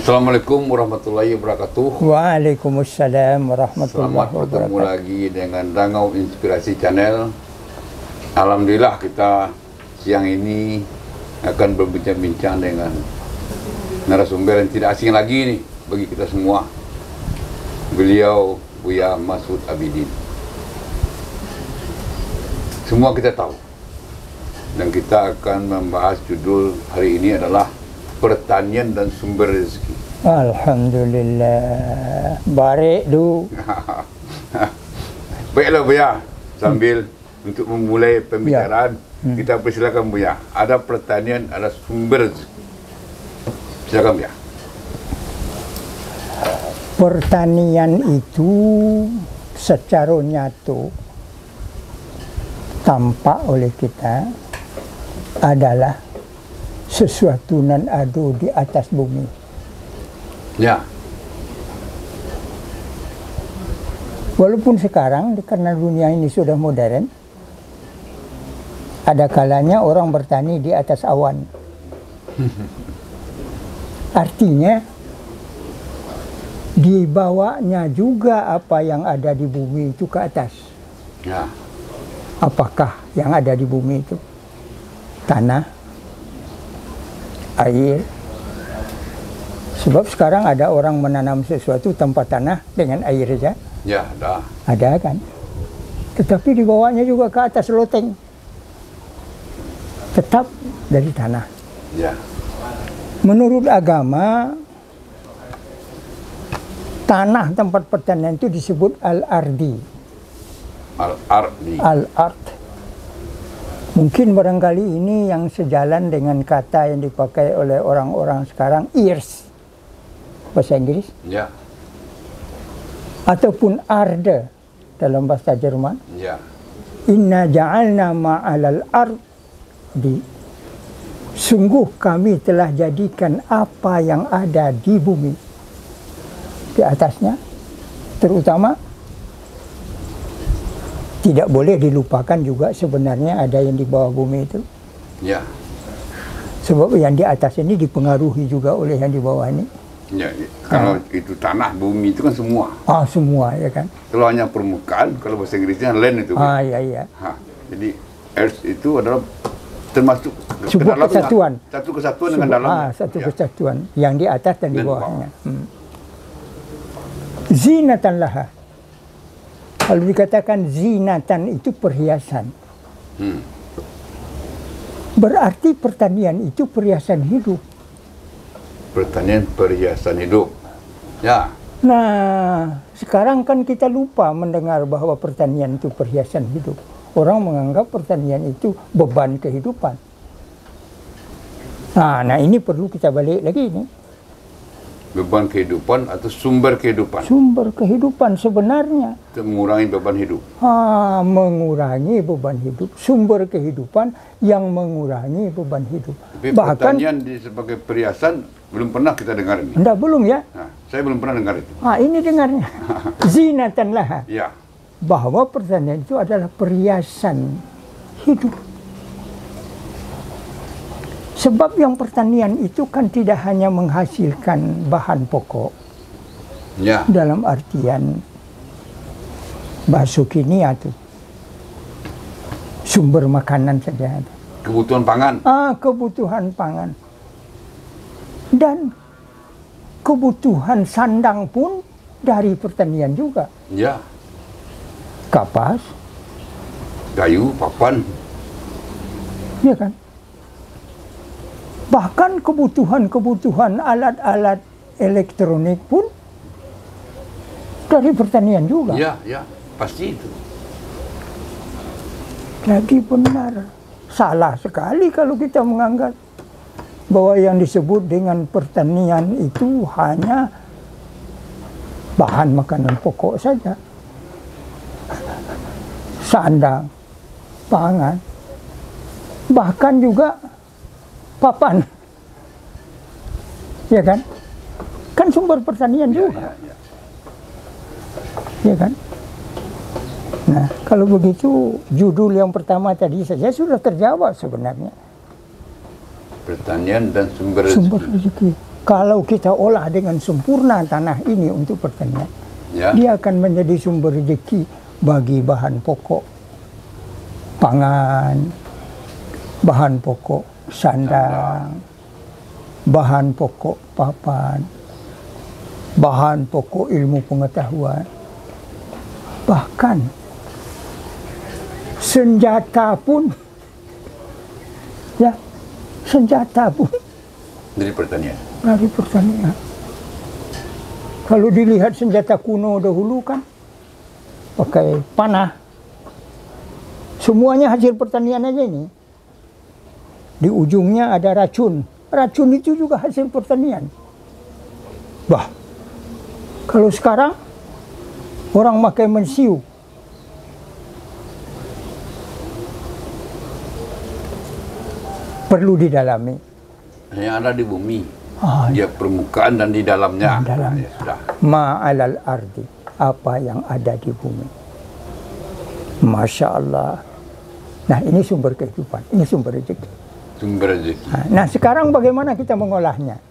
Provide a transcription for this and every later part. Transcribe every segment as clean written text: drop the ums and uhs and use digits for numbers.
Assalamualaikum warahmatullahi wabarakatuh. Waalaikumsalam warahmatullahi Selamat bertemu lagi dengan Rangau Inspirasi Channel. Alhamdulillah kita siang ini akan berbincang-bincang dengan narasumber yang tidak asing lagi nih bagi kita semua. Beliau Buya Masud Abidin. Semua kita tahu. Dan kita akan membahas judul hari ini adalah pertanian dan sumber rezeki. Alhamdulillah. Baik du. Baiklah Buya, sambil untuk memulai pembicaraan, kita persilakan Buya. Ada pertanian, ada sumber rezeki. Silakan Buya. Pertanian itu secara nyata tampak oleh kita adalah sesuatu nan ada di atas bumi. Ya. Walaupun sekarang karena dunia ini sudah modern, ada kalanya orang bertani di atas awan. Artinya dibawanya juga apa yang ada di bumi itu ke atas. Ya. Apakah yang ada di bumi itu? Tanah, air. Sebab sekarang ada orang menanam sesuatu tanpa tanah dengan air saja. Ya, ada. Ada kan? Tetapi di bawahnya juga ke atas loteng. Tetap dari tanah. Ya. Menurut agama, tanah tempat pertanian itu disebut al-ardi. Al-ardi. Al-ard. Mungkin barangkali ini yang sejalan dengan kata yang dipakai oleh orang-orang sekarang, ears, bahasa Inggris. Ya. Ataupun arde dalam bahasa Jerman. Ya. Inna ja'alna ma'alal ardi. Sungguh kami telah jadikan apa yang ada di bumi di atasnya, terutama tidak boleh dilupakan juga sebenarnya ada yang di bawah bumi itu. Ya. Sebab yang di atas ini dipengaruhi juga oleh yang di bawah ini. Ya. Kalau itu tanah, bumi itu kan semua. Semua ya kan. Kalau hanya permukaan, kalau bahasa Inggrisnya land itu. Iya. Jadi earth itu adalah termasuk sebuah kesatuan. Satu kesatuan dengan dalamnya. Satu kesatuan yang di atas dan di bawahnya. Zinatan laha. Kalau dikatakan zinatan itu perhiasan. Berarti pertanian itu perhiasan hidup. Pertanian perhiasan hidup. Ya. Nah, sekarang kan kita lupa mendengar bahwa pertanian itu perhiasan hidup. Orang menganggap pertanian itu beban kehidupan. Nah ini perlu kita balik lagi nih. Beban kehidupan atau sumber kehidupan? Sumber kehidupan sebenarnya. Untuk mengurangi beban hidup. Mengurangi beban hidup. Sumber kehidupan yang mengurangi beban hidup. Tapi pertanian sebagai perhiasan belum pernah kita dengar ini. Enggak, belum ya? Saya belum pernah dengar itu. Ini dengarnya. Zinatan laha. Ya. Bahwa pertanian itu adalah perhiasan hidup. Sebab yang pertanian itu kan tidak hanya menghasilkan bahan pokok. Ya. Dalam artian bahasa kimia itu sumber makanan saja. Kebutuhan pangan. Kebutuhan pangan. Dan kebutuhan sandang pun dari pertanian juga. Ya. Kapas, kayu, papan. Ya kan? Bahkan kebutuhan alat-alat elektronik pun dari pertanian juga. Ya, pasti itu. Jadi benar, salah sekali kalau kita menganggap bahwa yang disebut dengan pertanian itu hanya bahan makanan pokok saja. Sandang, pangan, bahkan juga papan, ya kan? Kan sumber pertanian juga, ya kan? Nah, kalau begitu judul yang pertama tadi saja sudah terjawab sebenarnya. Pertanian dan sumber rezeki. Kalau kita olah dengan sempurna tanah ini untuk pertanian, dia akan menjadi sumber rezeki bagi bahan pokok pangan, bahan pokok sandang, bahan pokok papan, bahan pokok ilmu pengetahuan, bahkan senjata pun, ya, senjata pun dari pertanian. Dari pertanian. Kalau dilihat senjata kuno dahulu kan pakai panah, semuanya hasil pertanian aja ini. Di ujungnya ada racun, racun itu juga hasil pertanian. Bah, kalau sekarang orang pakai mensiu, perlu didalami. Yang ada di bumi, dia permukaan dan di dalamnya. Ya, sudah. Ma'alal ardi, apa yang ada di bumi. Masya Allah. Nah, ini sumber kehidupan, ini sumber rezeki. Sumber rezeki. Nah, sekarang bagaimana kita mengolahnya?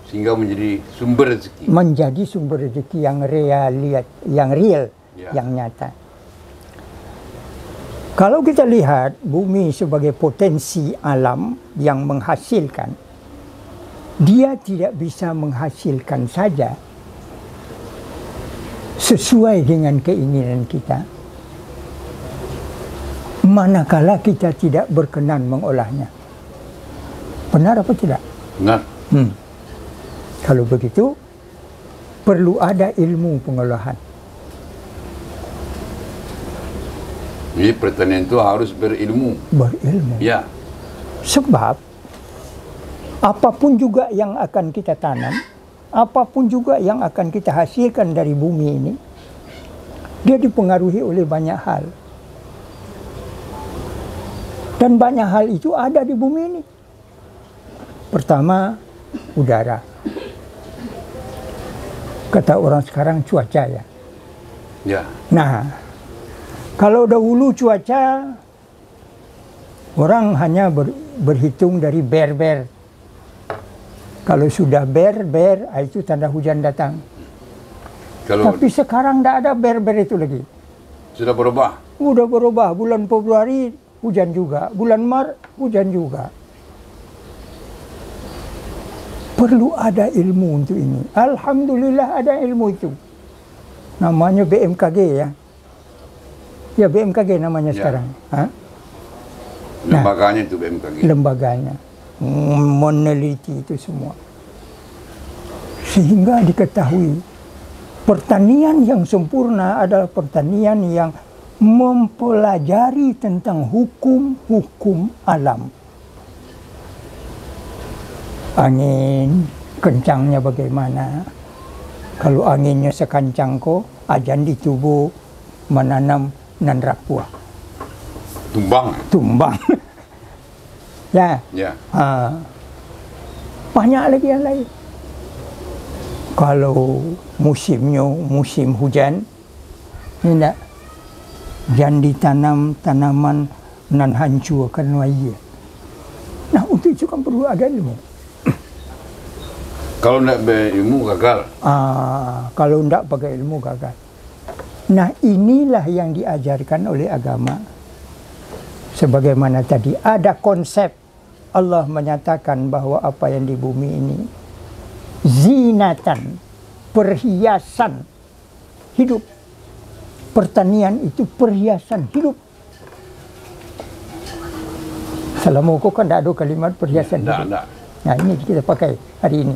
Sehingga menjadi sumber rezeki. Menjadi sumber rezeki yang real, yang nyata. Kalau kita lihat bumi sebagai potensi alam yang menghasilkan, dia tidak bisa menghasilkan saja sesuai dengan keinginan kita, manakala kita tidak berkenan mengolahnya. Benar apa tidak? Benar. Kalau begitu, perlu ada ilmu pengolahan. Jadi pertanian itu harus berilmu. Berilmu. Ya. Sebab apapun juga yang akan kita tanam, apapun juga yang akan kita hasilkan dari bumi ini, dia dipengaruhi oleh banyak hal. Dan banyak hal itu ada di bumi ini. Pertama, udara. Kata orang sekarang cuaca ya. Ya. Nah, kalau dahulu cuaca, orang hanya berhitung dari ber-ber. Kalau sudah ber, itu tanda hujan datang. Tapi sekarang tidak ada ber-ber itu lagi. Sudah berubah? Sudah berubah. Bulan Februari hujan juga. Bulan Maret hujan juga. Perlu ada ilmu untuk ini. Alhamdulillah ada ilmu itu. Namanya BMKG ya. Ya BMKG namanya sekarang. Lembaganya itu BMKG. Lembaganya. Meneliti itu semua. Sehingga diketahui pertanian yang sempurna adalah pertanian yang mempelajari tentang hukum-hukum alam. Angin kencangnya bagaimana? Kalau anginnya sekancang ko, ajan di tubuh menanam nan rapuh. Tumbang. Ya. Banyak lagi yang lain. Kalau musimnya musim hujan, tidak. Jangan ditanam tanaman nan hancurkan wajah. Nah, untuk itu kan perlu ada ilmu. Kalau tidak berilmu gagal. Kalau tidak pakai ilmu gagal. Nah, inilah yang diajarkan oleh agama. Sebagaimana tadi ada konsep Allah menyatakan bahwa apa yang di bumi ini zinatan, perhiasan hidup. Pertanian itu perhiasan hidup. Assalamualaikum kan tidak ada kalimat perhiasan hidup. Nah, ini kita pakai hari ini.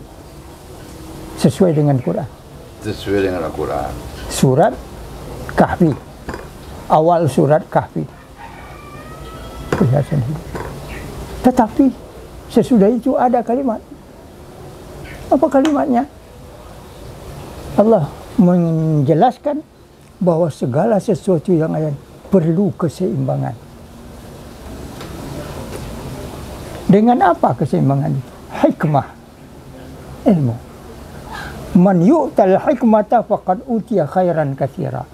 Sesuai dengan Quran. Sesuai dengan Al-Quran. Surat Kahfi. Awal surat Kahfi. Perhiasan hidup. Tetapi sesudah itu ada kalimat. Apa kalimatnya? Allah menjelaskan bahwa segala sesuatu yang ada perlu keseimbangan. Dengan apa keseimbangan itu? Hikmah. Ilmu. Man yu'tal hikmata faqad utiya khairan katsira.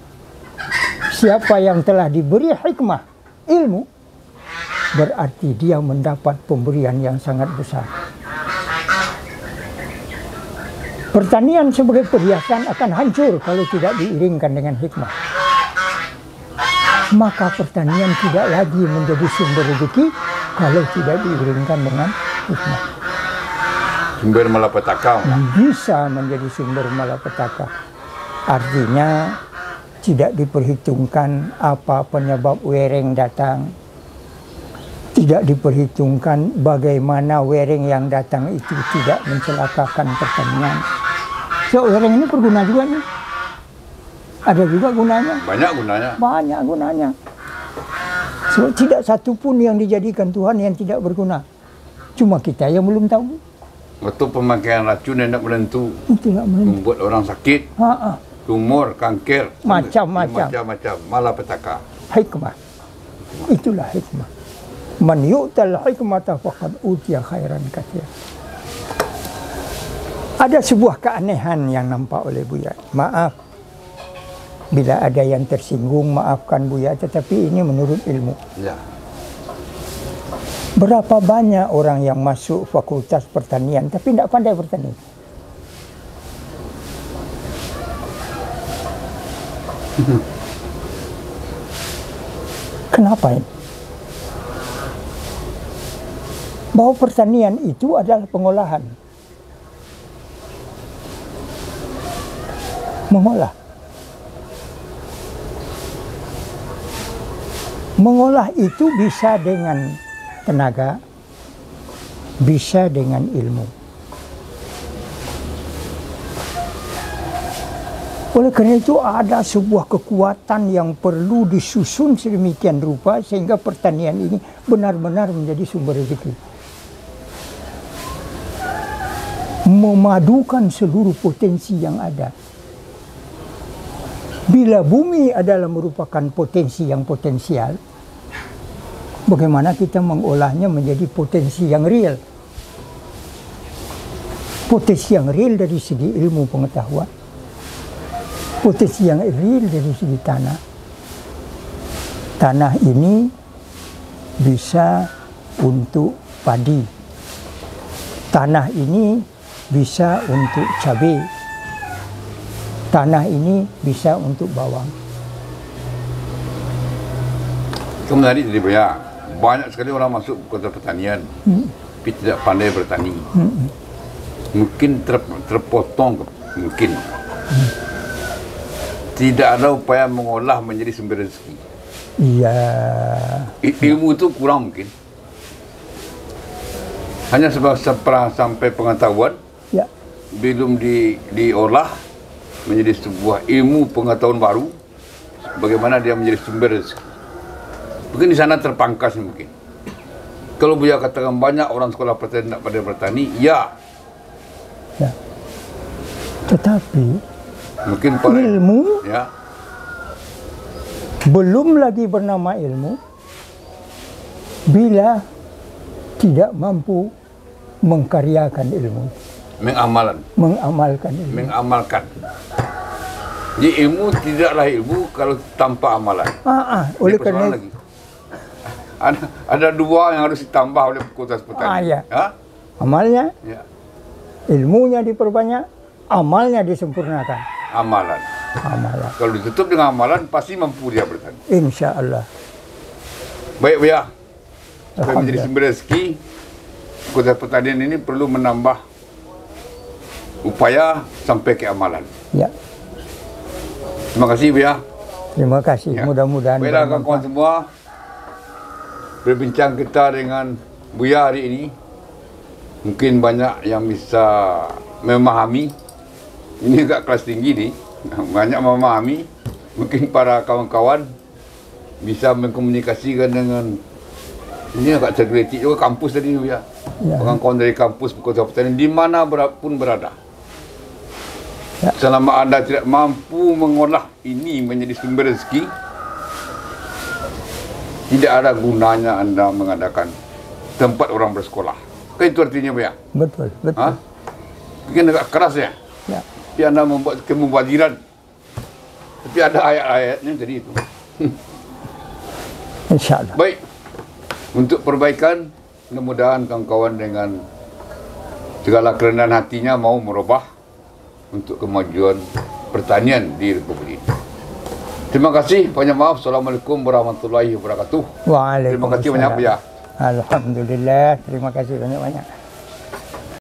Siapa yang telah diberi hikmah, ilmu, berarti dia mendapat pemberian yang sangat besar. Pertanian sebagai perhiasan akan hancur kalau tidak diiringkan dengan hikmah. Maka pertanian tidak lagi menjadi sumber rezeki kalau tidak diiringkan dengan hikmah. Sumber malapetaka. Bisa menjadi sumber malapetaka. Artinya tidak diperhitungkan apa penyebab wereng datang. Tidak diperhitungkan bagaimana wereng yang datang itu tidak mencelakakan pertanian. So, wereng ini berguna juga nih. Ada juga gunanya. Banyak gunanya. Banyak gunanya. So, tidak satu pun yang dijadikan Tuhan yang tidak berguna. Cuma kita yang belum tahu. Waktu pemakaian racun yang tidak menentu. Tidak menentu. Membuat orang sakit. Tumor, kanker. Macam-macam. Malapetaka. Hikmah. Itulah hikmah. Man yu'tal hikmata faqad utiya khairan katsira. Ada sebuah keanehan yang nampak oleh Buya. Maaf, bila ada yang tersinggung, maafkan Buya, tetapi ini menurut ilmu. Ya. Berapa banyak orang yang masuk fakultas pertanian, tapi tidak pandai bertani? Kenapa ini? Bahwa pertanian itu adalah pengolahan. Mengolah. Mengolah itu bisa dengan tenaga, bisa dengan ilmu. Oleh karena itu ada sebuah kekuatan yang perlu disusun sedemikian rupa sehingga pertanian ini benar-benar menjadi sumber rezeki. Memadukan seluruh potensi yang ada. Bila bumi adalah merupakan potensi yang potensial, bagaimana kita mengolahnya menjadi potensi yang real? Potensi yang real dari segi ilmu pengetahuan, potensi yang real dari segi tanah. Tanah ini bisa untuk padi. Tanah ini bisa untuk cabai. Tanah ini bisa untuk bawang. Menarik jadi banyak sekali orang masuk kota pertanian, tapi tidak pandai bertani. Mungkin terpotong, mungkin. Tidak ada upaya mengolah menjadi sumber rezeki. Iya. Ilmu itu kurang mungkin. Hanya sampai pengetahuan, Ya. belum diolah menjadi sebuah ilmu pengetahuan baru, bagaimana dia menjadi sumber rezeki. Mungkin di sana terpangkas mungkin. Kalau Buya katakan banyak orang sekolah pertanian tidak pada bertani, ya. Ya. Tetapi Mungkin ilmu ya. belum lagi bernama ilmu bila tidak mampu mengkaryakan ilmu. Mengamalkan ilmu. Jadi ilmu tidaklah ilmu kalau tanpa amalan. Oleh karena lagi. Ada dua yang harus ditambah oleh fakultas pertanian. Ya. Amalnya, ya. Ilmunya diperbanyak, amalnya disempurnakan. Amalan. Kalau ditutup dengan amalan, pasti mampu dia bertani. Insya Allah. Baik, Buya. Supaya menjadi sumber rezeki, fakultas pertanian ini perlu menambah upaya sampai ke amalan. Ya. Terima kasih, Buya. Terima kasih. Ya. Mudah-mudahan. Baiklah kawan-kawan semua, berbincang kita dengan Buya hari ini, mungkin banyak yang bisa memahami. Ini agak kelas tinggi nih, banyak memahami. Mungkin para kawan-kawan bisa mengkomunikasikan dengan, ini agak tergelitik juga kampus tadi, Buya. Ya. Kawan-kawan dari kampus fakultas pertanian di mana pun berada. Ya. Selama anda tidak mampu mengolah ini menjadi sumber rezeki, tidak ada gunanya anda mengadakan tempat orang bersekolah. Kan itu artinya, Buya? Betul, betul. Mungkin agak keras ya? Ya. Tapi anda membuat kemubaziran. Tapi ada ayat-ayatnya jadi itu. Insya Allah. Baik. Untuk perbaikan, mudah-mudahan kawan-kawan dengan segala kerendahan hatinya mau merubah untuk kemajuan pertanian di Republik ini. Terima kasih, banyak maaf. Assalamualaikum warahmatullahi wabarakatuh. Terima kasih banyak ya. Alhamdulillah, terima kasih banyak-banyak.